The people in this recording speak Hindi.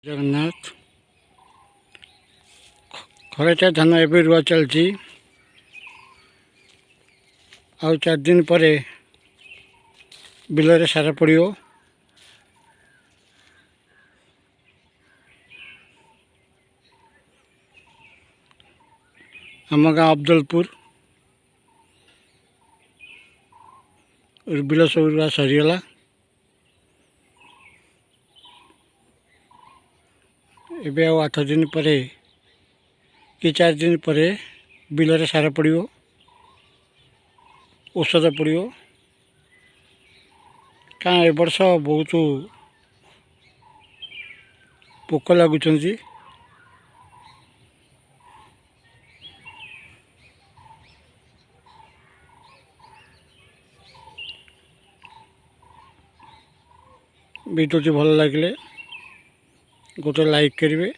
जगन्नाथ खरेटा धान एवं रुआ चलती आउ 4 दिन पर बिल सार पड़ो। आम गाँ अब्दुलपुर बिल सब रुआ सरीगला। एबे 8 दिन पर कि 4 दिन पर बिल सार पड़ो, औषध पड़ो। क्या ए वर्ष बहुत पोक लगुच। वीडियो भल लगे गोटे लाइक करेंगे।